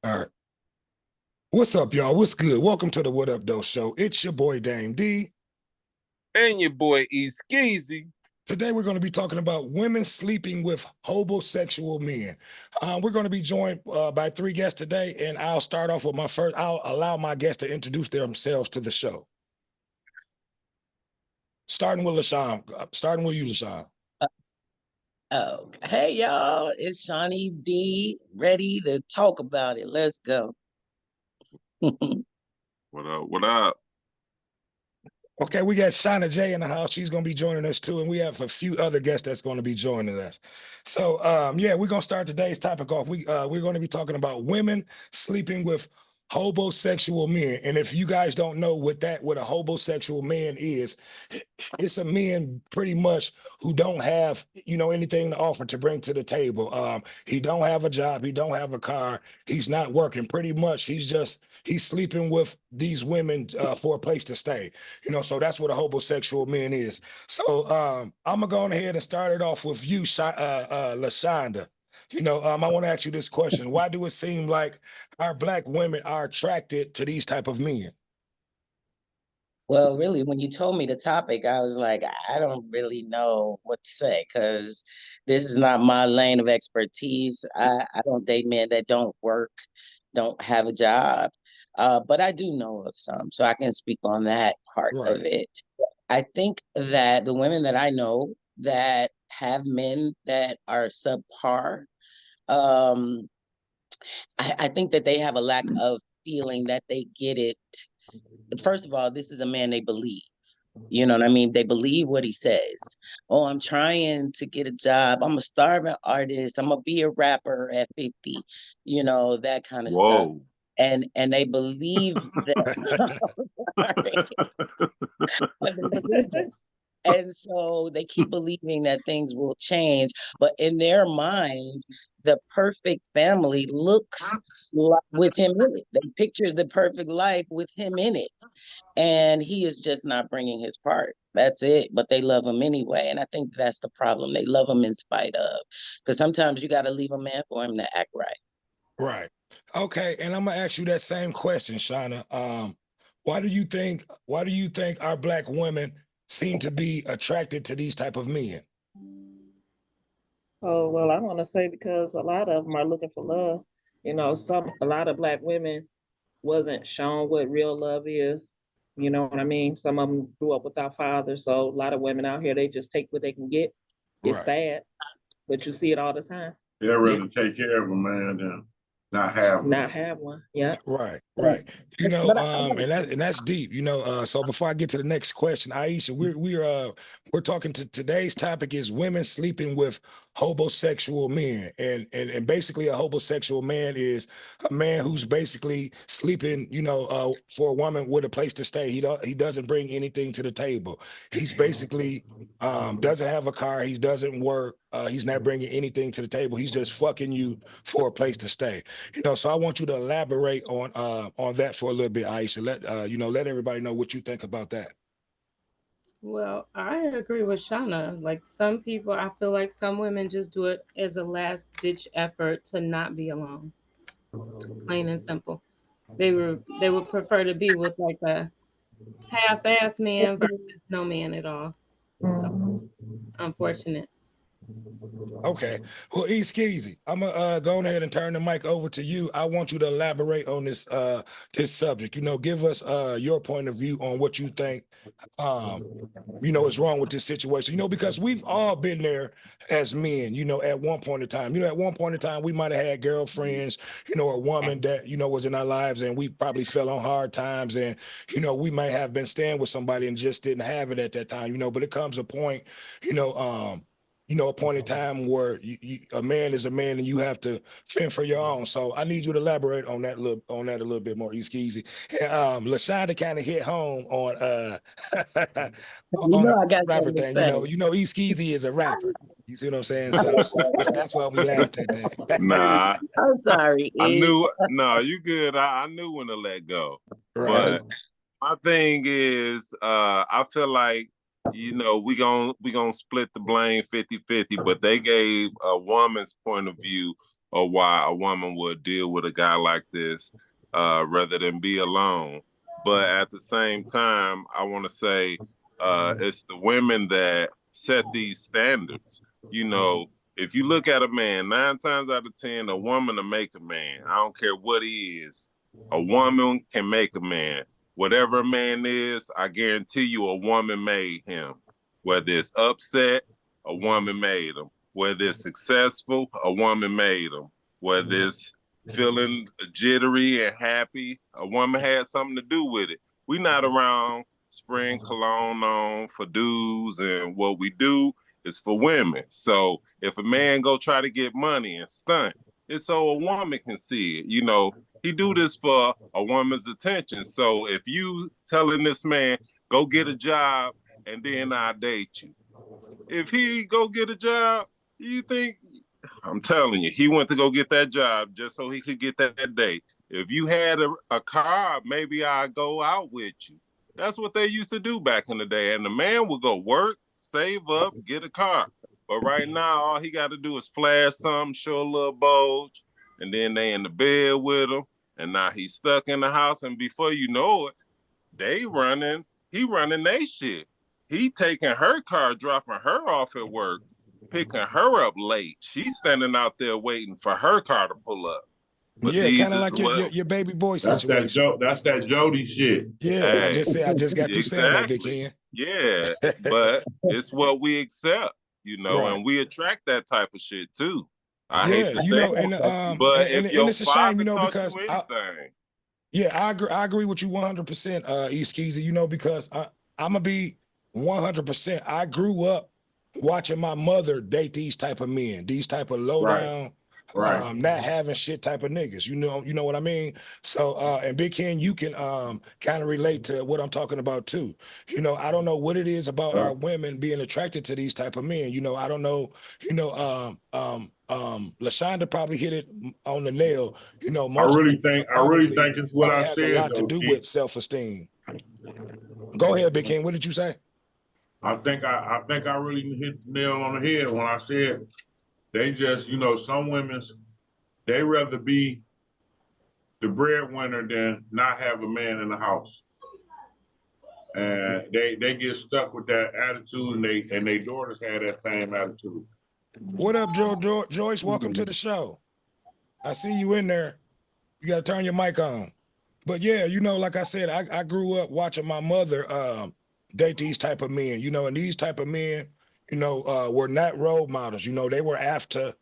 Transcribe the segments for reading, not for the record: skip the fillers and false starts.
All right. What's up, y'all? What's good? Welcome to the What Up Though Show. It's your boy Dame D. And your boy E Skeezy. Today we're going to be talking about women sleeping with homosexual men. We're going to be joined by three guests today, and I'll start off with my first. I'll allow my guests to introduce themselves to the show. Starting with LaShawn. Starting with you, LaShawn. Oh, hey y'all, it's Shawnee D, ready to talk about it. Let's go. What up? What up? Okay, we got Shauna J in the house. She's going to be joining us too, and we have a few other guests that's going to be joining us. So, yeah, we're going to start today's topic off. We're going to be talking about women sleeping with homosexual men. And if you guys don't know what a homosexual man is, it's a man pretty much who don't have anything to offer to bring to the table. He don't have a job, he don't have a car, he's not working. Pretty much, he's sleeping with these women for a place to stay. So that's what a homosexual man is. So I'm gonna go on ahead and start it off with you, Lashonda. I want to ask you this question: why do it seem like our black women are attracted to these type of men? Well, really, when you told me the topic, I was like, I don't really know what to say because this is not my lane of expertise. I don't date men that don't work, don't have a job. But I do know of some, so I can speak on that part of Right. it. I think that the women that I know that have men that are subpar, um, I think that they have a lack of feeling that they get it. First of all, this is a man they believe. You know what I mean? They believe what he says. Oh, I'm trying to get a job. I'm a starving artist. I'm gonna be a rapper at 50, that kind of stuff. Whoa. And they believe that. Sorry. And they believe it. And so they keep believing that things will change. But in their mind, the perfect family looks like with him in it. They picture the perfect life with him in it. And he is just not bringing his part. That's it. But they love him anyway. And I think that's the problem. They love him in spite of. Because sometimes you got to leave a man for him to act right. Right. Okay. And I'm gonna ask you that same question, Shauna. Why do you think our black women seem to be attracted to these type of men? Oh, well, I want to say because a lot of them are looking for love. A lot of black women wasn't shown what real love is. You know what I mean? Some of them grew up without fathers. So a lot of women out here, they just take what they can get. It's Right. sad, but you see it all the time. They'd Yeah. rather take care of a man than not have one. Not have one. Yeah. Right, But, right. but And that's deep. So before I get to the next question, Aisha, we're talking to today's topic is women sleeping with homosexual men, and basically a homosexual man is a man who's basically sleeping, for a woman with a place to stay. He doesn't bring anything to the table. He's basically doesn't have a car. He doesn't work. He's not bringing anything to the table. He's just fucking you for a place to stay. So I want you to elaborate on that for a little bit, Aisha. Let everybody know what you think about that. Well, I agree with Shauna. Like some people, I feel like some women just do it as a last ditch effort to not be alone. Plain and simple. They would prefer to be with like a half-ass man versus no man at all. So Mhm. unfortunate. Okay. Well, Skeezy, I'm gonna go ahead and turn the mic over to you. I want you to elaborate on this subject. Give us your point of view on what you think is wrong with this situation. Because we've all been there as men, at one point in time. At one point in time, we might have had girlfriends, a woman that, was in our lives, and we probably fell on hard times, and we might have been staying with somebody and just didn't have it at that time, but it comes a point, you know, um, a point in time where a man is a man and you have to fend for your own. So I need you to elaborate on that a little bit more, Easy. Lashonda kind of hit home on on the I got rapper something to thing. say. Easy is a rapper. You see what I'm saying? So that's why we laughed at that. Nah, I'm sorry, I E. knew. No, you good. I knew when to let go. Right. But my thing is, I feel like you know, we gonna split the blame 50-50, but they gave a woman's point of view of why a woman would deal with a guy like this rather than be alone. But at the same time, I want to say it's the women that set these standards. You know, if you look at a man, 9 times out of 10, a woman will make a man. I don't care what he is. A woman can make a man. Whatever a man is, I guarantee you a woman made him. Whether it's upset, a woman made him. Whether it's successful, a woman made him. Whether it's feeling jittery and happy, a woman had something to do with it. We not around spraying cologne on for dudes, and what we do is for women. So if a man go try to get money and stunt, it's so a woman can see it. You know, he do this for a woman's attention. So if you telling this man, go get a job and then I'll date you. If he go get a job, you think, I'm telling you, he went to go get that job just so he could get that date. If you had a car, maybe I'd go out with you. That's what they used to do back in the day. And the man would go work, save up, get a car. But right now, all he got to do is flash something, show a little bulge, and then they in the bed with him. And now he's stuck in the house. And before you know it, he running they shit. He taking her car, dropping her off at work, picking her up late. She's standing out there waiting for her car to pull up. But yeah, kind of like your baby boy situation. That's that Jody shit. Yeah, hey, I just got through saying that, Big Ken. Yeah, but it's what we accept, you know, right. And we attract that type of shit too. I hate to say it, but if your it's a shame, you know, because I agree with you 100%, East Keezy, you know, because I'm gonna be 100%. I grew up watching my mother date these type of men, these type of low down, not having shit type of niggas. You know what I mean? So and Big Ken, you can kind of relate to what I'm talking about too. You know, I don't know what it is about our women being attracted to these type of men. You know, I don't know, you know, LaShonda probably hit it on the nail. You know, I really think it's what I has said. A lot to do with self-esteem. Go ahead, Big Ken. What did you say? I think I really hit the nail on the head when I said they just, you know, some women's, they rather be the breadwinner than not have a man in the house. And they get stuck with that attitude, and they daughters have that same attitude. What up, Joyce? Welcome to the show. I see you in there. You got to turn your mic on. But yeah, you know, like I said, I grew up watching my mother date these type of men, you know, and these type of men, you know, were not role models. You know, they were after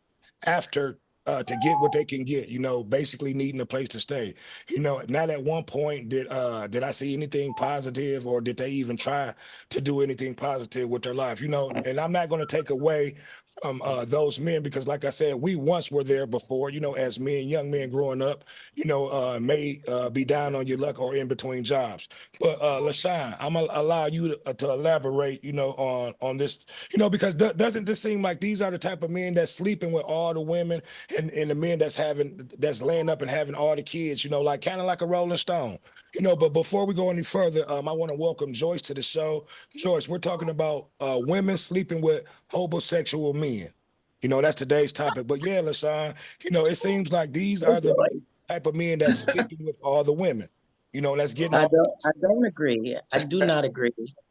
to get what they can get, you know, basically needing a place to stay. You know, not at one point did I see anything positive, or did they even try to do anything positive with their life, you know. And I'm not going to take away from those men, because like I said, we once were there before, you know, as men, young men growing up, you know, may be down on your luck or in between jobs. But LaShawn, I'm gonna allow you to elaborate, you know, on this, you know, because doesn't this seem like these are the type of men that's sleeping with all the women, and the men that's laying up and having all the kids, you know, like kind of like a Rolling Stone, you know. But before we go any further, I want to welcome Joyce to the show. Joyce, we're talking about women sleeping with homosexual men. You know, that's today's topic. But yeah, LaShawn, you know, it seems like these are the type of men that's sleeping with all the women. You know, that's getting. I don't agree. I do not agree,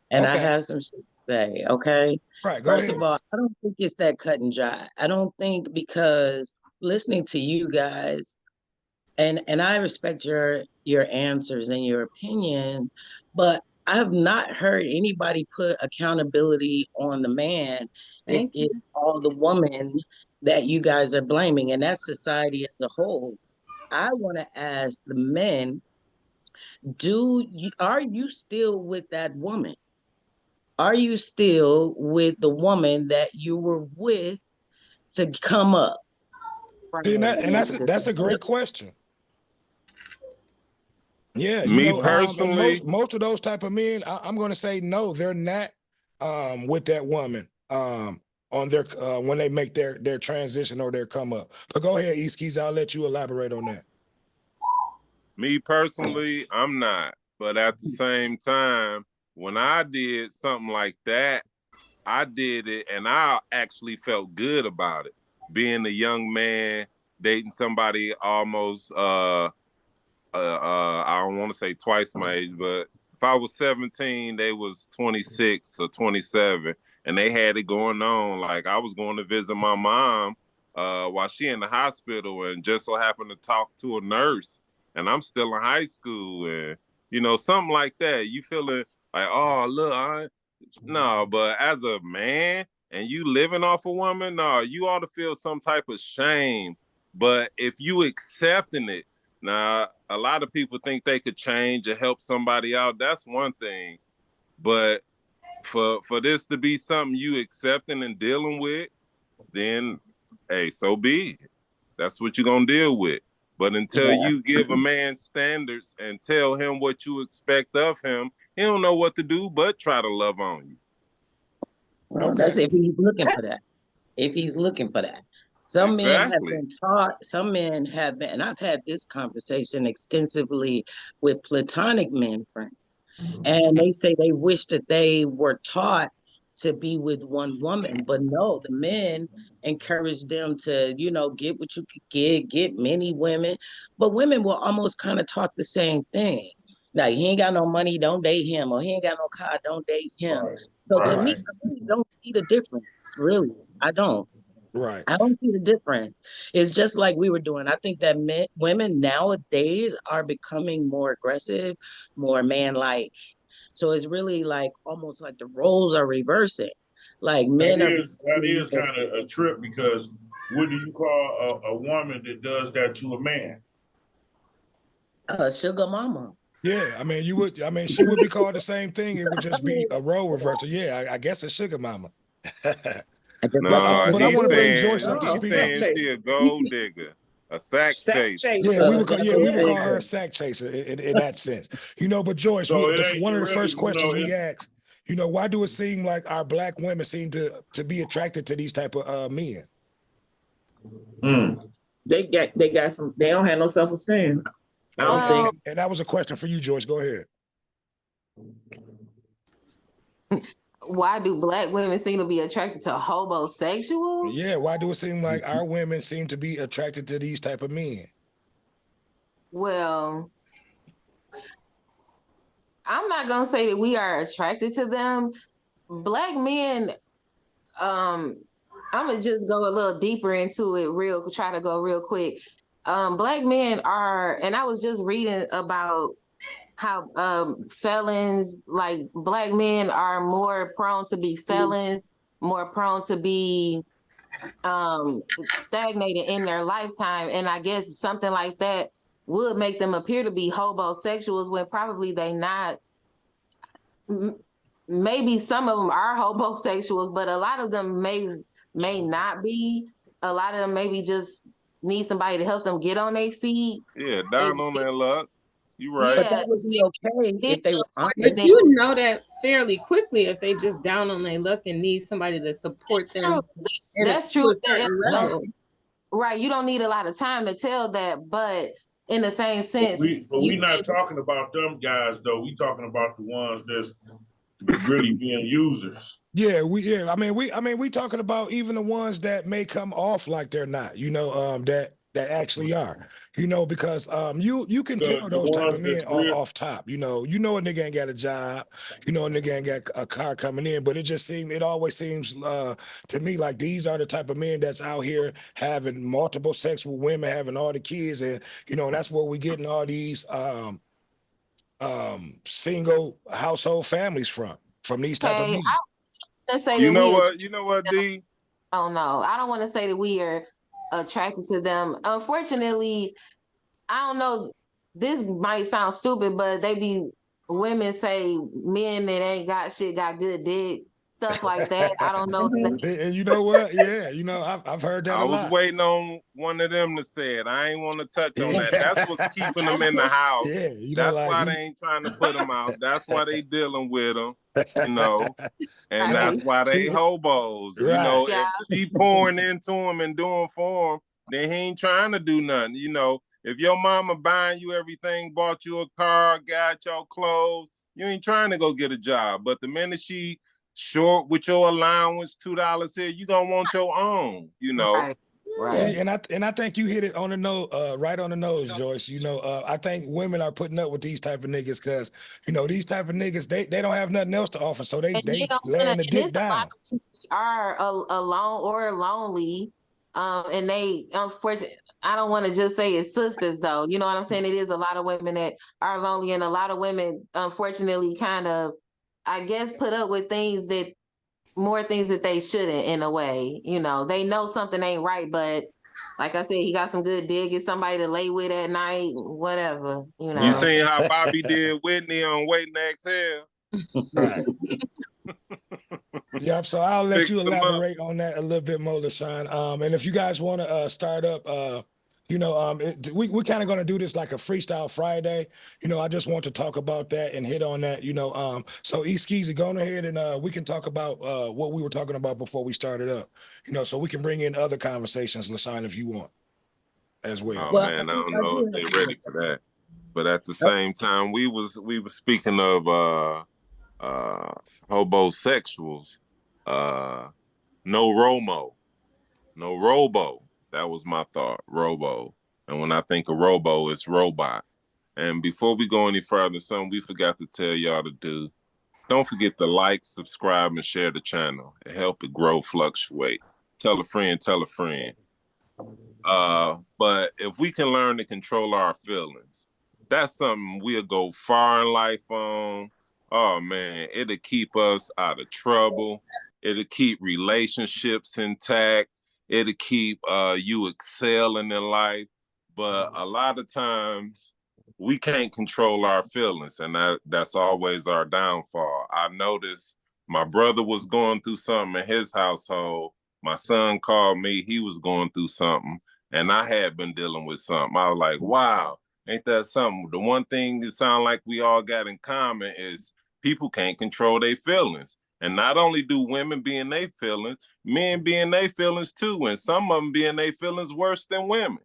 and I have some shit to say. Okay. Right. Go First ahead. of all, I don't think it's that cut and dry. I don't think, because listening to you guys, and I respect your answers and your opinions, but I have not heard anybody put accountability on the man. It's all the woman that you guys are blaming, and that's society as a whole. I want to ask the men, are you still with that woman? Are you still with the woman that you were with to come up? And that's a great question. Yeah, you me know, personally, most of those type of men, I'm going to say no, they're not with that woman on their when they make their transition or their come up. But go ahead, East Keys, I'll let you elaborate on that. Me personally, I'm not. But at the same time, when I did something like that, I did it and I actually felt good about it. Being a young man, dating somebody almost I don't want to say twice my age, but if I was 17, they was 26 or 27, and they had it going on. Like I was going to visit my mom while she in the hospital, and just so happened to talk to a nurse, and I'm still in high school, and something like that. You feeling like, oh look, no, but as a man and you living off a woman, no, you ought to feel some type of shame. But if you accepting it, now a lot of people think they could change and help somebody out. That's one thing. But for this to be something you accepting and dealing with, then hey, so be it. That's what you're gonna deal with. But until Yeah. you give a man standards and tell him what you expect of him, he don't know what to do but try to love on you. Well, Okay. that's if he's looking for that. If he's looking for that. Some men have Exactly. been taught, some men have been, and I've had this conversation extensively with platonic men friends, and they say they wish that they were taught to be with one woman, but no, the men encourage them to, get what you could get many women, but women will almost kind of talk the same thing. Like, he ain't got no money, don't date him, or he ain't got no car, don't date him. Right. So to Right. me, Right. I really don't see the difference, really. I don't. Right. I don't see the difference. It's just like we were doing. I think that women nowadays are becoming more aggressive, more man-like. So it's really like almost like the roles are reversing. Like men are That becoming is kind of a trip because what do you call a woman that does that to a man? sugar mama. Yeah, I mean, she would be called the same thing. It would I just be mean, a role reversal. Yeah, I guess a sugar mama. I just got No, But I he's want to bring saying Joyce up to Oh, he's speed. sex saying she chaser. a gold digger, a sack Sex chaser. Yeah, we chaser. would call that's yeah, what we it would call is. her a sack chaser in that sense. But Joyce, So it ain't one it of the really, first questions we it's ask, why do it seem like our black women seem to be attracted to these type of men? They got some. They don't have no self esteem. I And, don't and, think. Well, and that was a question for you, Joyce. Go ahead. why do black women seem to be attracted to homosexuals? Yeah, why do it seem like our women seem to be attracted to these type of men? Well, I'm not gonna say that we are attracted to them. Black men, I'm gonna just go a little deeper into it, try to go real quick. Black men are, and I was just reading about how felons, like black men are more prone to be felons, more prone to be stagnated in their lifetime, and I guess something like that would make them appear to be homosexuals when probably they not. Maybe some of them are homosexuals, but a lot of them may not be. A lot of them maybe just need somebody to help them get on their feet. Yeah, down And on their luck. You right. But yeah, that would be okay it's if they were unfortunate But honest. that you know that fairly quickly if they just down on their luck and need somebody to support it's true. them That's to true. a certain Right. level. Right. You don't need a lot of time to tell that, but in the same sense, We not talking about them guys though. We talking about the ones that's really being users. Yeah, we talking about even the ones that may come off like they're not, that actually are, because you can tell The those type of ones men that's real. off top, a nigga ain't got a job, a nigga ain't got a car coming in, but it always seems to me like these are the type of men that's out here having multiple sex with women, having all the kids, and that's where we getting all these single household families from these type of okay, men. let's say You that know we what? You know what, D? don't know. I don't want to say that we are attracted to them. Unfortunately, I don't know. This might sound stupid, but they be women say men that ain't got shit got good dick, stuff like that. I don't know if Mhm. that's And you know what? Yeah, I've heard that I a was lot. waiting on one of them to say it. I ain't want to touch on that. That's what's Yeah, keeping them in the house. yeah, That's like why they ain't trying to put them out. That's why they dealing with them, you know. And right. that's why they See, hobos. right, Yeah, If she pouring into him and doing for him, then he ain't trying to do nothing. If your mama buying you everything, bought you a car, got your clothes, You ain't trying to go get a job. But the minute she short with your allowance, $2 here, you gonna want your own, you know. Right. Right. See, and I think you hit it on the nose, right on the nose, Joyce. You know, I think women are putting up with these type of niggas because, you know, these type of niggas, they don't have nothing else to offer, so they And they don't laying wanna, the and dick it's a lot down. of people are alone or lonely. And they unfortunately, I don't want to just say it's sisters though. You know what I'm saying? It is a lot of women that are lonely, and a lot of women, unfortunately, kind of, I guess, put up with more things that they shouldn't in a way. You know, they know something ain't right, but like I said, he got some good dick, get somebody to lay with at night, whatever, you know. You seen how Bobby did Whitney on Waiting to Exhale? Right. Yep. So I'll let Fix you them up. elaborate on that a little bit more, LaShawn. And if you guys want to start up, you know, we're kind of going to do this like a freestyle Friday. You know, I just want to talk about that and hit on that. You know, so Skeezy, go on ahead and we can talk about what we were talking about before we started up. You know, so we can bring in other conversations, LaShawn, if you want as well. Oh Well, man, I I don't know do if have they to- ready for that. But at the same time, we was speaking of hobosexuals. No Romo, no Robo. That was my thought, Robo. And when I think of Robo, it's robot. And before we go any further, something we forgot to tell y'all to do. Don't forget to like, subscribe, and share the channel. It help it grow, fluctuate. Tell a friend, tell a friend. But if we can learn to control our feelings, that's something we'll go far in life on. Oh man, it'll keep us out of trouble. It'll keep relationships intact. It'll keep you excelling in life. But a lot of times we can't control our feelings, and that's always our downfall. I noticed my brother was going through something in his household. My son called me, he was going through something, and I had been dealing with something. I was like, wow, ain't that something? The one thing that sounds like we all got in common is people can't control their feelings. And not only do women be in their feelings, men be in their feelings too, and some of them be in their feelings worse than women.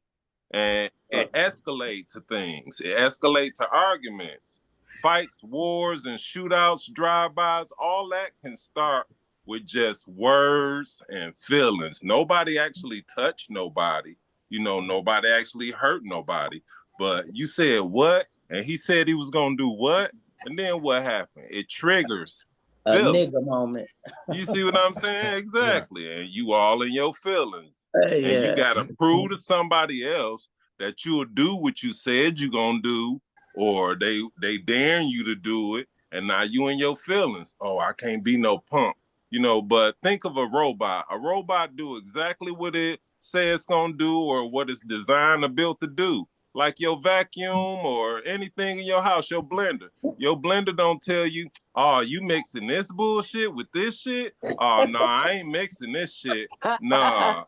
And it escalates to things. It escalates to arguments, fights, wars, and shootouts, drive-bys. All that can start with just words and feelings. Nobody actually touched nobody. You know, nobody actually hurt nobody. But you said what? And he said he was going to do what? And then what happened? It triggers a feelings. nigga moment. You see what I'm saying? Exactly. Yeah. And you all in your feelings. Yeah. And you got to prove to somebody else that you'll do what you said you're going to do, or they daring you to do it. And now you in your feelings. Oh, I can't be no punk. You know, but think of a robot. A robot do exactly what it says it's going to do, or what it's designed or built to do. Like your vacuum or anything in your house, your blender. Your blender don't tell you, oh, you mixing this bullshit with this shit? Oh, no, I ain't mixing this shit. Nah,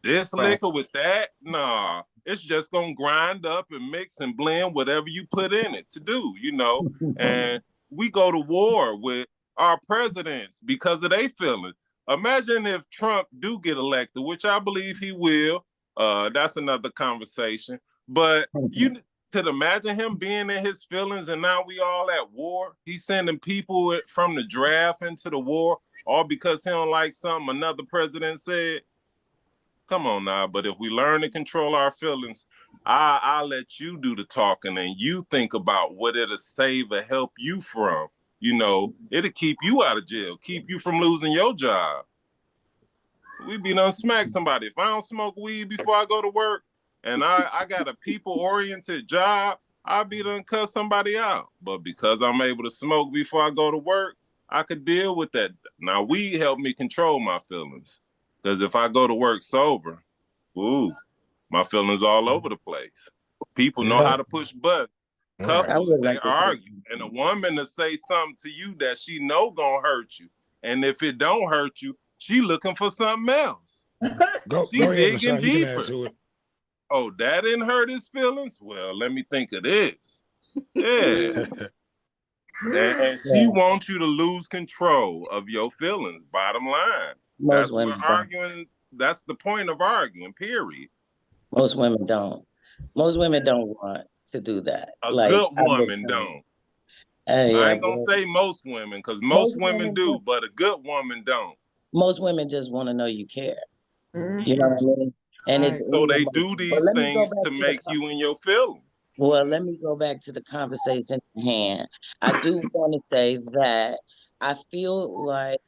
this liquor with that? Nah, it's just gonna grind up and mix and blend whatever you put in it to do, you know. And we go to war with our presidents because of their feelings. Imagine if Trump do get elected, which I believe he will. That's another conversation. But you could imagine him being in his feelings, and now we all at war. He's sending people from the draft into the war, all because he don't like something another president said. Come on now, but if we learn to control our feelings, I'll let you do the talking, and you think about what it'll save or help you from. You know, it'll keep you out of jail, keep you from losing your job. We be done smack somebody. If I don't smoke weed before I go to work, and I got a people-oriented job, I'll be done cut somebody out. But because I'm able to smoke before I go to work, I could deal with that. Now, weed help me control my feelings. Because if I go to work sober, ooh, my feelings all over the place. People know how to push buttons. Couples, they argue. And a woman to say something to you that she know gonna hurt you. And if it don't hurt you, she looking for something else. She go ahead, digging LaShawn, you can deeper. add to it. Oh, that didn't hurt his feelings? Well, let me think of this. Yeah. And she wants you to lose control of your feelings, bottom line. That's what arguing, that's the point of arguing, period. Most women don't. Most women don't want to do that. A good woman don't. I Yeah, ain't gonna but say most women, because most most women women, do, but a good woman don't. most women just want to know you care. Mhm. You know what I mean? And it's Right. So in your they mind. do But these let me go things back to to the make you in your feelings. well, let me go back to the conversation at hand. I do want to say that I feel like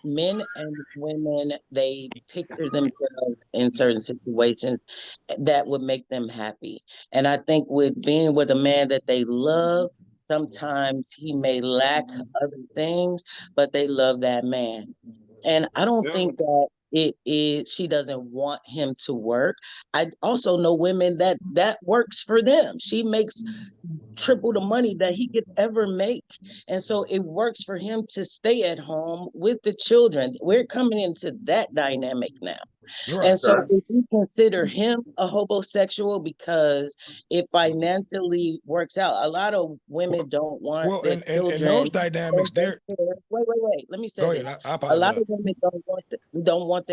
men and women, they picture themselves in certain situations that would make them happy. And I think with being with a man that they love, sometimes he may lack other things, but they love that man. And I don't Yeah. think that it is she doesn't want him to work. I also know women that works for them. She makes triple the money that he could ever make. And so it works for him to stay at home with the children. We're coming into that dynamic now. Right. And so if you consider him a homosexual because it financially works out, a lot of women don't want Well, their and those children in dynamics there. daycare. Wait. Let me say Go this. ahead. I A lot apologize. of women don't want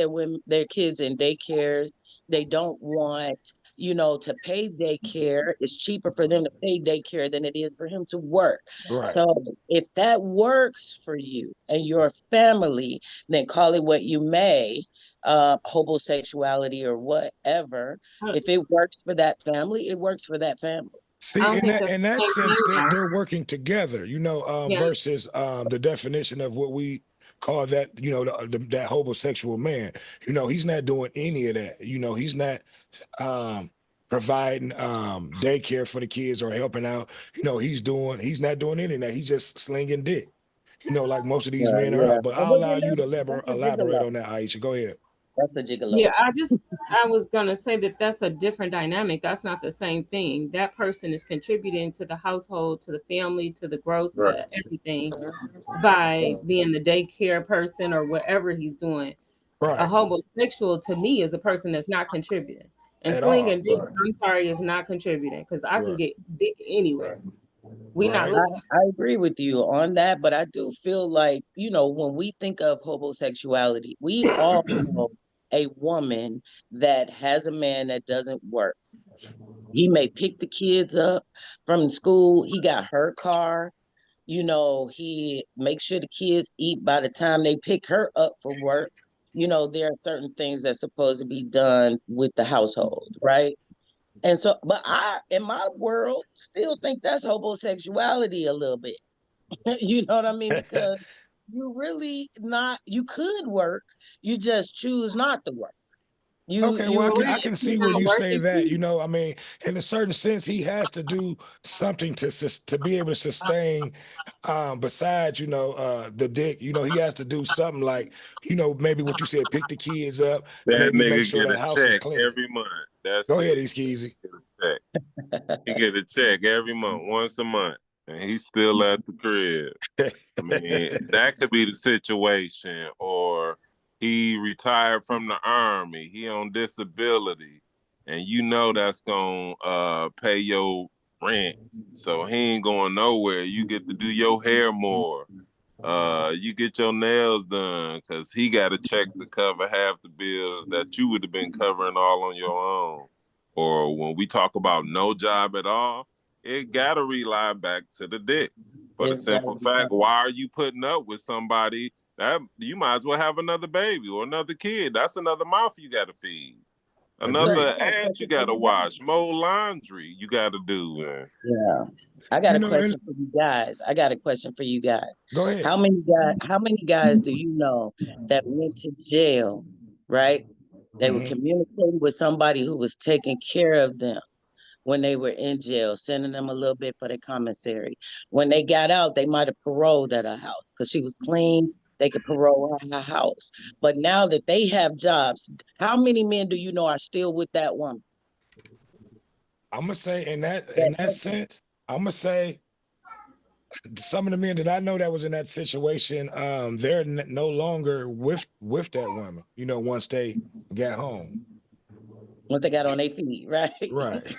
their kids in daycares. They don't want, to pay daycare. It's cheaper for them to pay daycare than it is for him to work. Right. So if that works for you and your family, then call it what you may, homosexuality or whatever. I If it works for that family, it works for that family. See, don't in think that that's in the that same sense, thing though. they're working together, Yeah. versus the definition of what we call that, that homosexual man. He's not doing any of that. He's not um providing daycare for the kids or helping out. He's not doing any of that. He's just slinging dick. Like most of these men are Yeah. out. But I'll Well, allow you to that's a elaborate gigolo. on that, Aisha. Go ahead. That's a gigolo. Yeah, I was gonna say that that's a different dynamic. That's not the same thing. That person is contributing to the household, to the family, to the growth, Right. to everything by being the daycare person or whatever he's doing. A Right. homosexual to me is a person that's not contributing. And At all. slinging dick, I'm sorry, is not contributing because I can Right. get dick anywhere. We not Right. looking. I agree with you on that, but I do feel like, when we think of homosexuality, we all know a woman that has a man that doesn't work. He may pick the kids up from school. He got her car. He makes sure the kids eat by the time they pick her up for work. There are certain things that's supposed to be done with the household, right? And so, but I, in my world, still think that's homosexuality a little bit. You know what I mean? Because you could work, you just choose not to work. You, Okay, well, you I really, can You're see where not you say working that. too. I mean, in a certain sense, he has to do something to be able to sustain. Besides, the dick. He has to do something like, maybe what you said, pick the kids up, That maybe make nigga sure get the a house is check clean. every month. That's Go ahead, it. Easkeezy. Get a check. He get a check every month, once a month, and he's still at the crib. I mean, that could be the situation. Or he retired from the army, he on disability, and that's gonna pay your rent. So he ain't going nowhere. You get to do your hair more. You get your nails done because he got a check to cover half the bills that you would have been covering all on your own. Or when we talk about no job at all, it gotta rely back to the dick. For the it's got to simple be fact, done. why are you putting up with somebody that you might as well have another baby or another kid? That's another mouth you gotta feed. So Agreed. Another I got a ass you question for gotta you guys. wash, more laundry you gotta do. Man. Yeah. I got a And question for you guys. I got a question for you guys. go ahead. How many guys do you know that went to jail, right? They were Hmm. communicating with somebody who was taking care of them when they were in jail, sending them a little bit for the commissary. When they got out, they might have paroled at her house because she was clean. They could parole her at her house. But now that they have jobs, how many men do you know are still with that woman? I'm gonna say in That that sense, I'm gonna say some of the men that I know that was in that situation, they're no longer with that woman. Once they got home, once they got on their feet, right? right?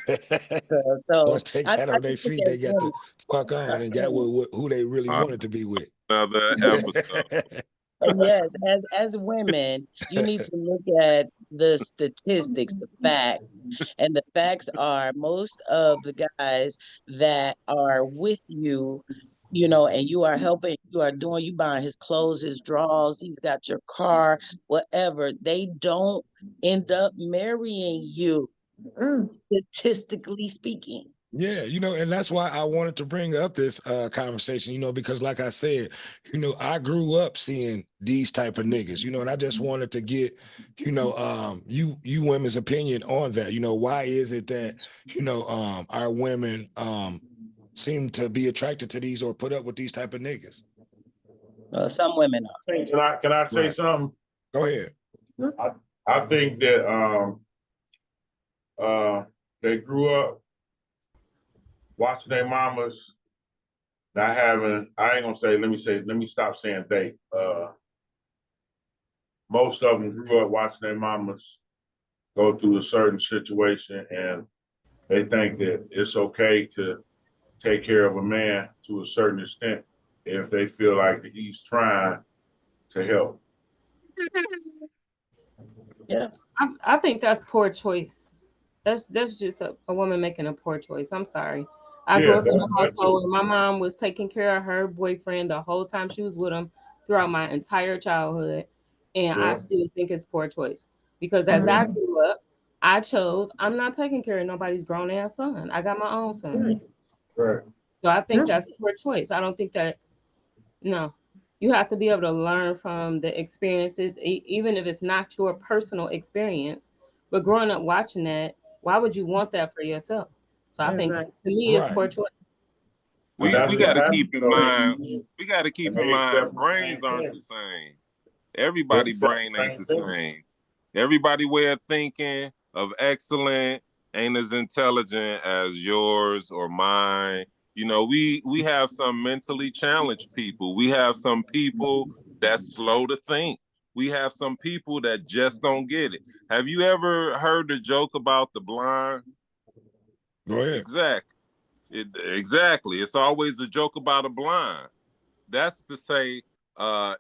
So Once they I got on their just think feet, as they got to women, fuck on and got with who they really wanted to be with. Another episode. and yes, as women, you need to look at the statistics, the facts. And the facts are most of the guys that are with you, and you are helping, you buying his clothes, his drawers, he's got your car, whatever. They don't end up marrying you, statistically speaking. Yeah, and that's why I wanted to bring up this conversation, because like I said, I grew up seeing these type of niggas, and I just wanted to get, you women's opinion on that. Why is it that, our women seem to be attracted to these or put up with these type of niggas? Some women are. Can I say Right. something? Go ahead. I think that they grew up watching their mamas not having, I ain't gonna say, let me stop saying they. Most of them grew up watching their mamas go through a certain situation, and they think that it's okay to take care of a man to a certain extent if they feel like that he's trying to help. Yeah. I think that's poor choice. That's just a woman making a poor choice. I'm sorry. I grew Yeah, up in a that household too. where my mom was taking care of her boyfriend the whole time she was with him throughout my entire childhood. And I Yeah. still think it's poor choice. Because as I grew up, I chose I'm not taking care of nobody's grown ass son. I got my own son. Right. So I think that's poor choice. I don't think that no. You have to be able to learn from the experiences, even if it's not your personal experience. But growing up watching that, why would you want that for yourself? So I think to me, it's Right. poor choice. But We that's got what to happens keep in though. mind. We got to keep And in they mind. accept the Brains same aren't thing. the same. They Everybody accept brain the ain't the same thing. same. Everybody way of thinking of excellent ain't as intelligent as yours or mine. We have some mentally challenged people. We have some people that's slow to think. We have some people that just don't get it. Have you ever heard the joke about the blind? Go ahead. Exactly. It's always a joke about a blind. That's to say,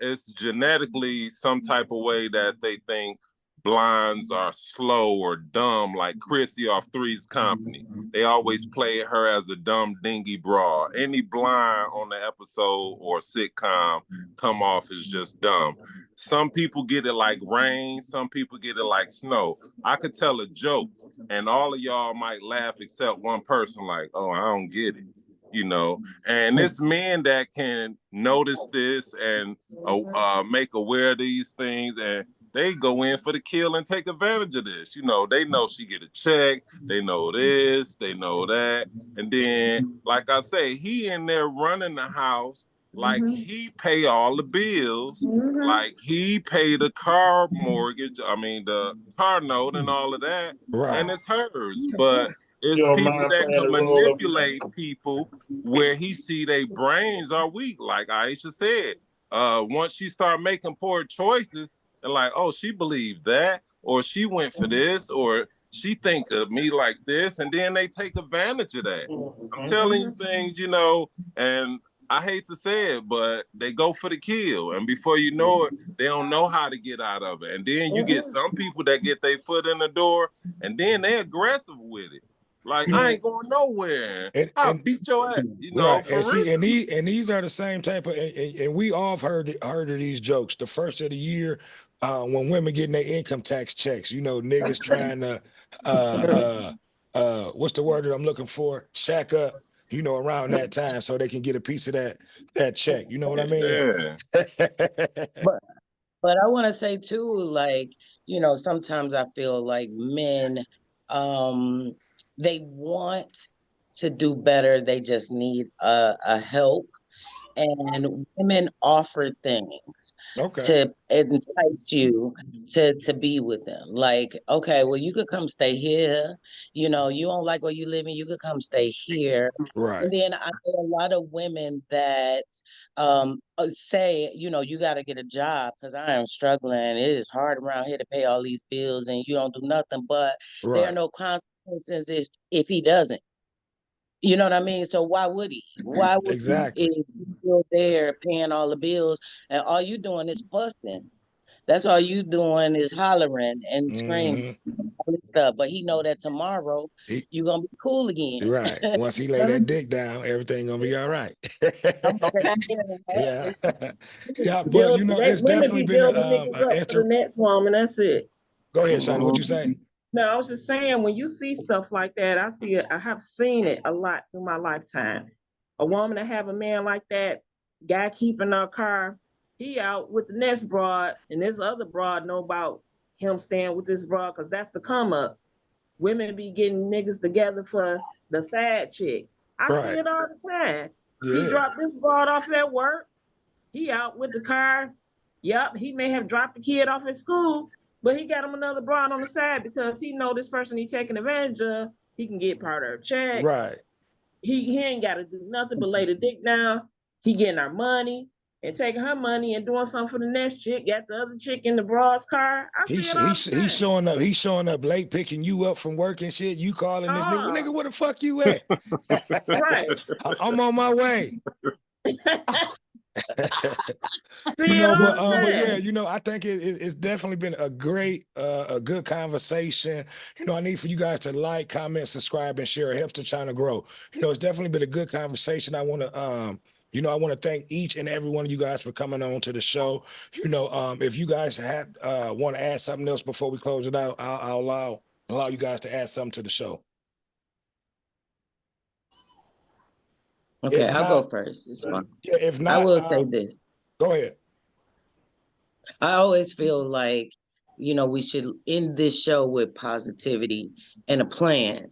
it's genetically some type of way that they think blinds are slow or dumb, like Chrissy off Three's Company. They always play her as a dumb dingy broad. Any blind on the episode or sitcom come off as just dumb. Some people get it like rain, some people get it like snow. I could tell a joke and all of y'all might laugh except one person, like, oh, I don't get it. And it's men that can notice this and make aware of these things, and they go in for the kill and take advantage of this. They know she get a check, they know this, they know that, and then, like I say, he in there running the house like he pay all the bills, like he pay the car mortgage, I mean the car note and all of that, Right. and it's hers. But it's You don't people mind that playing can the role of manipulate people where he see their brains are weak. Like Aisha said, once she start making poor choices, and like, oh, she believed that, or she went for this, or she think of me like this, and then they take advantage of that. I'm telling you things, and I hate to say it, but they go for the kill, and before you know it, they don't know how to get out of it. And then you get some people that get their foot in the door, and then they're aggressive with it. Like, I ain't going nowhere. I'll beat your ass, Right. for And real. see, these are the same type of, and we all have heard of these jokes. The first of the year, when women getting their income tax checks, niggas trying to what's the word that I'm looking for? Shack up, around that time so they can get a piece of that check. You know what I mean? Yeah. But I want to say too, like, sometimes I feel like men, they want to do better. They just need a help. And women offer things Okay. to entice you to be with them. Like, okay, well, you could come stay here. You don't like where you living, you could come stay here. Right. And then I know a lot of women that say, you got to get a job because I am struggling. It is hard around here to pay all these bills and you don't do nothing. But there are Right. no consequences if he doesn't. You know what I mean? So why would he? Why would he Exactly. if he's still there paying all the bills and all you doing is fussing? That's all you doing is hollering and screaming, Mhm. all this stuff. But he know that tomorrow He- you're gonna be cool again. right. Once he lay that dick down, everything gonna be all right. I'm saying, Yeah. it's Yeah, but Build, you know, let it's women definitely be been building niggas up for the next woman. That's it. Go ahead, Shana. What you say? No, I was just saying, when you see stuff like that, I see it. I have seen it a lot through my lifetime. A woman that have a man like that, guy keeping her car, he out with the next broad, and this other broad know about him staying with this broad because that's the come up. Women be getting niggas together for the side chick. I see Right. it all the time. He Yeah. dropped this broad off at work. He out with the car. Yep, he may have dropped the kid off at school, but he got him another broad on the side because he know this person he taking advantage of. He can get part of her check. Right. He ain't got to do nothing but lay the dick down. He getting our money and taking her money and doing something for the next chick. Got the other chick in the broad's car. I see it all the time. He's showing up. He's showing up late, picking you up from work and shit. You calling this nigga? Well, nigga, where the fuck you at? Right. I'm on my way. See it all the But yeah, time. you know, I think it's definitely been a great, a good conversation. You know, I need for you guys to like, comment, subscribe, and share. It helps the channel grow. You know, it's definitely been a good conversation. I want to, you know, I want to thank each and every one of you guys for coming on to the show. You know, if you guys have want to add something else before we close it out, I'll allow you guys to add something to the show. okay, If I'll not, go first. It's fine. yeah, if I not, will say this. go ahead. I always feel like, we should end this show with positivity and a plan,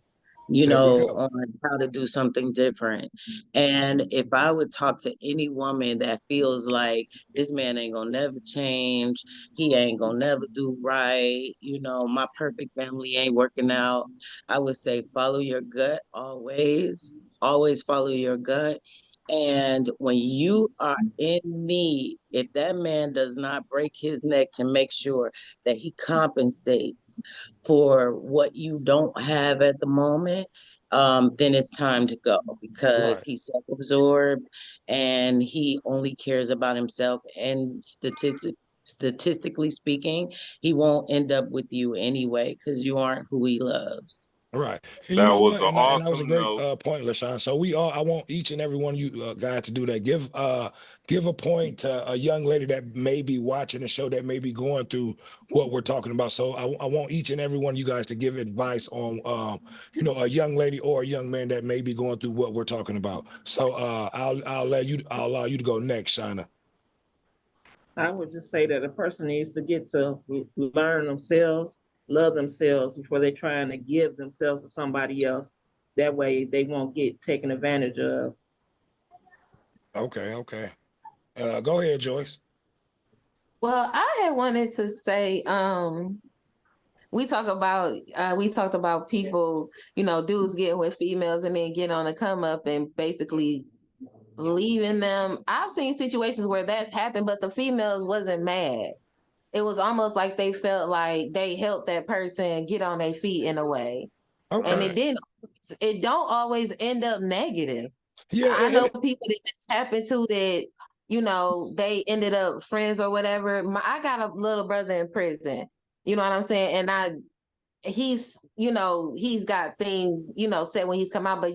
There we go. on how to do something different. And if I would talk to any woman that feels like this man ain't gonna never change, he ain't gonna never do right, my perfect family ain't working out, I would say follow your gut always. Always follow your gut. And when you are in need, if that man does not break his neck to make sure that he compensates for what you don't have at the moment, then it's time to go because Right. he's self-absorbed and he only cares about himself. And statistically speaking, he won't end up with you anyway because you aren't who he loves. Right. And you That know was what? an And that was a awesome great note. point, LaShawn. So I want each and every one of you guys to do that. Give a point to a young lady that may be watching the show that may be going through what we're talking about. So I want each and every one of you guys to give advice on a young lady or a young man that may be going through what we're talking about. So I'll allow you to go next, Shauna. I would just say that a person needs to get to learn themselves, love themselves before they're trying to give themselves to somebody else. That way they won't get taken advantage of. Okay, okay. Go ahead, Joyce. Well, I had wanted to say, we talked about people, dudes getting with females and then getting on a come up and basically leaving them. I've seen situations where that's happened, but the females wasn't mad. It was almost like they felt like they helped that person get on their feet in a way. And Okay. it don't always end up negative. Yeah, I know people that it's happened to that, they ended up friends or whatever. I got a little brother in prison. You know what I'm saying? And he's got things, said when he's come out, but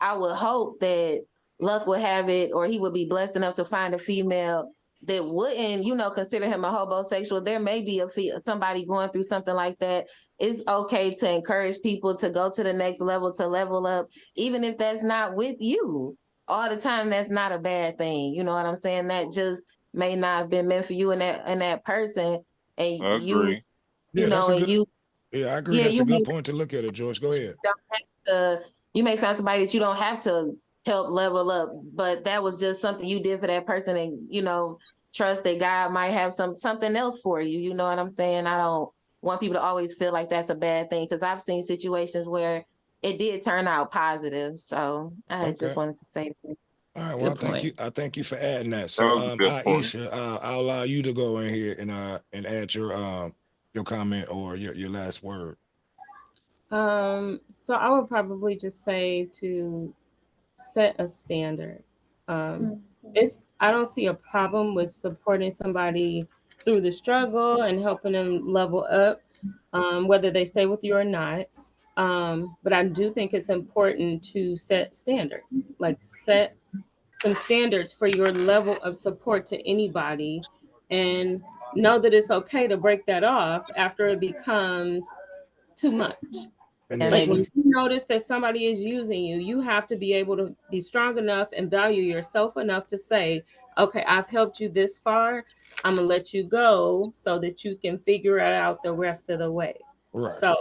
I would hope that luck would have it, or he would be blessed enough to find a female that wouldn't, consider him a homosexual. There may be somebody going through something like that. It's okay to encourage people to go to the next level, to level up, even if that's not with you all the time. That's not a bad thing. You know what I'm saying? That just may not have been meant for you and that person. And I agree. you that's know, a and good. you, Yeah, I agree. yeah, That's a you good may point to look at it, George. Go ahead. don't have to, you may find somebody that you don't have to help level up, but that was just something you did for that person, and trust that God might have something else for you. You know what I'm saying? I don't want people to always feel like that's a bad thing, because I've seen situations where it did turn out positive. So I Okay. just wanted to say that. All right. Well, Good point. I thank you for adding that. That So, was a good point. Aisha, I'll allow you to go in here and add your comment or your last word. So I would probably just say to set a standard. I don't see a problem with supporting somebody through the struggle and helping them level up, whether they stay with you or not. But I do think it's important to set standards, like set some standards for your level of support to anybody, and know that it's okay to break that off after it becomes too much. And Yeah, Like yes, when maybe. you notice that somebody is using you, you have to be able to be strong enough and value yourself enough to say, okay, I've helped you this far. I'm gonna let you go so that you can figure it out the rest of the way. right. So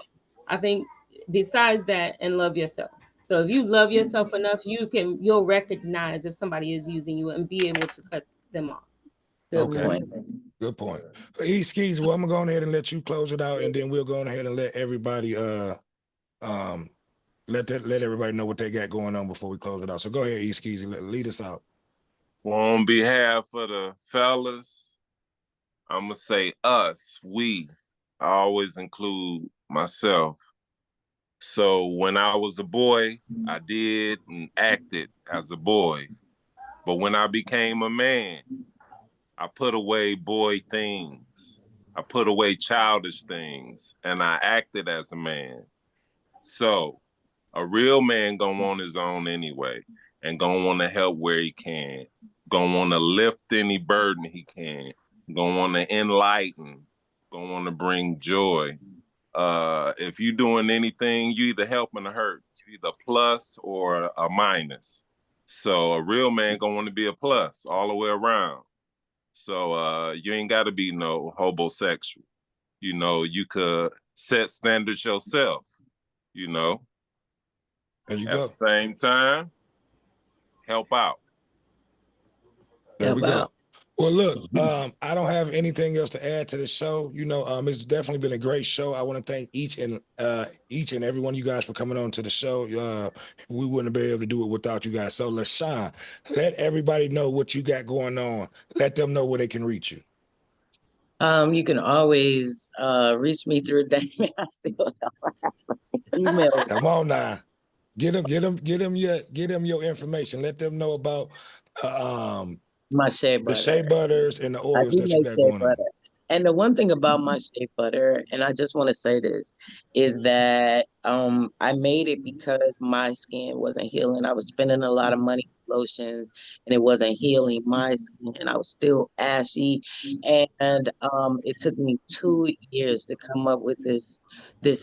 I think besides that, and love yourself. So if you love yourself enough, you'll recognize if somebody is using you and be able to cut them off. Good Okay. point. Good point. Skis, well, I'm gonna go ahead and let you close it out, and then we'll go ahead and let everybody let everybody know what they got going on before we close it out. So go ahead, Skis, lead us out. Well, on behalf of the fellas, I'm gonna say us, we. I always include myself. So when I was a boy, I did and acted as a boy. But when I became a man, I put away boy things. I put away childish things, and I acted as a man. So a real man gonna want his own anyway, and gonna want to help where he can, gonna want to lift any burden he can, gonna want to enlighten, gonna want to bring joy. If you're doing anything, you either helping or hurt, either plus or a minus. So a real man gonna want to be a plus all the way around. So you ain't got to be no homosexual. You know, you could set standards yourself. You know, There you at go. the same time, help out. There we Help go. out. Well, look, I don't have anything else to add to the show. It's definitely been a great show. I want to thank each and every one of you guys for coming on to the show. We wouldn't have been able to do it without you guys. So, LaShawn, let everybody know what you got going on. Let them know where they can reach you. You can always reach me through Damien. I still don't have my email. Come on now, get them your information. Let them know about My shea the butter. shea butters and the I oils do that you make got shea going on. butter. And the one thing about my shea butter, and I just want to say this, is that I made it because my skin wasn't healing. I was spending a lot of money on lotions and it wasn't healing my skin. I was still ashy. And it took me 2 years to come up with this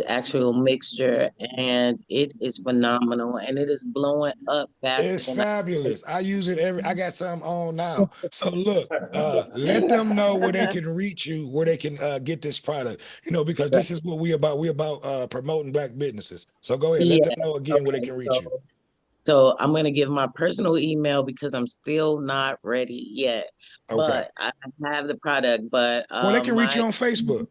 actual mixture, and it is phenomenal, and it is blowing up faster It's than I fabulous. I use it I got some on now. So look, let them know where they can reach you, where they can get this product, because this is what we about. We about promoting Black businesses. So go ahead, let Yeah, them know again where they okay. can reach you. So I'm going to give my personal email because I'm still not ready yet. Okay. But I have the product. But Well, they can reach you my, on Facebook.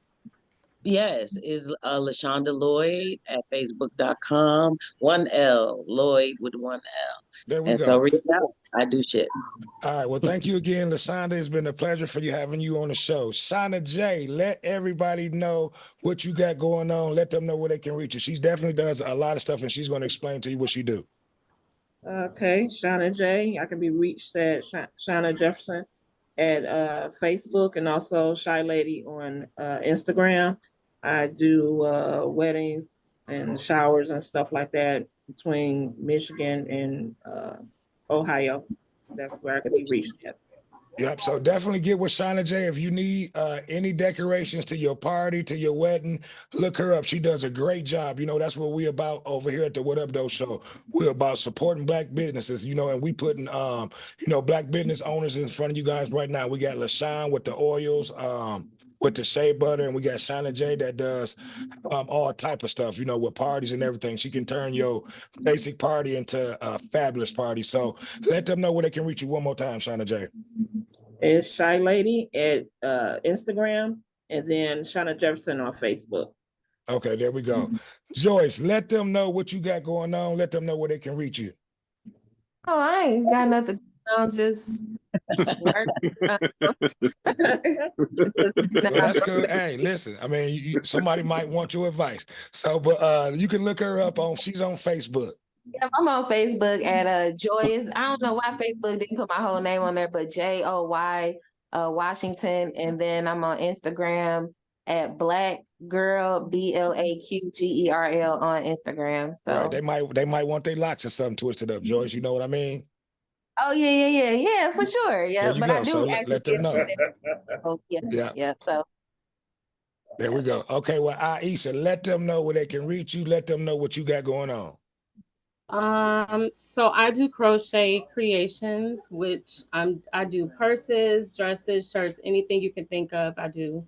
yes, is LaShonda Lloyd at Facebook.com. 1L, Lloyd with 1L. There we And so go. reach out. I do shit. All right. Well, thank you again, LaShonda. It's been a pleasure for you having you on the show. Shauna J, let everybody know what you got going on. Let them know where they can reach you. She definitely does a lot of stuff, and she's going to explain to you what she do. Okay, Shauna J. I can be reached at Shauna Jefferson at Facebook, and also Shy Lady on Instagram. I do weddings and showers and stuff like that between Michigan and Ohio. That's where I could be reached at. Yep. So definitely get with Shauna J. If you need any decorations to your party, to your wedding, look her up. She does a great job. That's what we about over here at the What Up Though Show. We're about supporting Black businesses, and we putting Black business owners in front of you guys right now. We got LaShawn with the oils, with the shea butter, and we got Shauna J that does all type of stuff, with parties and everything. She can turn your basic party into a fabulous party. So let them know where they can reach you one more time, Shauna J. It's Shy Lady at Instagram, and then Shauna Jefferson on Facebook. Okay, there we go. Joyce, let them know what you got going on. Let them know where they can reach you. Oh, I ain't got nothing. Just work. Well, that's good. Hey, listen, I mean, somebody might want your advice. So, but you can look her up she's on Facebook. Yeah, I'm on Facebook at Joyce. I don't know why Facebook didn't put my whole name on there, but Joy Washington. And then I'm on Instagram at Black Girl BLAQGERL on Instagram. So Right. They might want their locks or something twisted up, Joyce. You know what I mean? oh yeah, for sure. Yeah. There you But go. I do So actually let them know. oh, Yeah. yeah. So There we go. Okay, well, Aisha, let them know where they can reach you. Let them know what you got going on. So I do crochet creations, which I do purses, dresses, shirts, anything you can think of. I do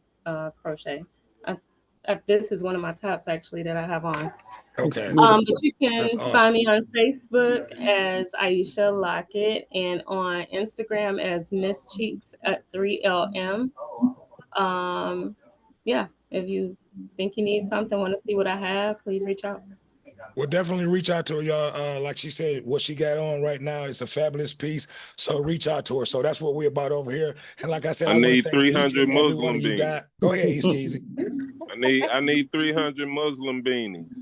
crochet. This is one of my tops actually that I have on. Okay. But you That's can awesome. find me on Facebook as Aisha Lockett and on Instagram as Miss Cheeks at 3LM. Yeah, if you think you need something, want to see what I have, please reach out. We'll definitely reach out to her, y'all. Like she said, what she got on right now is a fabulous piece. So reach out to her. So that's what we're about over here. And like I said, I I want to need thank each 300 and every one Muslim of you beanies. guys. Go ahead, Easy. I need 300 Muslim beanies.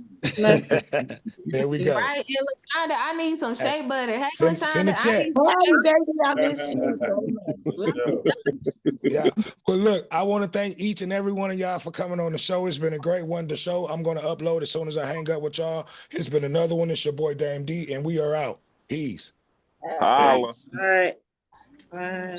There we go. right, and LaShonda, I need some shea butter. Hey, Send a LaShonda, I check. need some Oh, shea baby, I miss you so much. Yeah. Well, look, I want to thank each and every one of y'all for coming on the show. It's been a great one to show. I'm going to upload as soon as I hang up with y'all. It's been another one. It's your boy Dame D, and we are out. Peace. Holla. All right. Bye.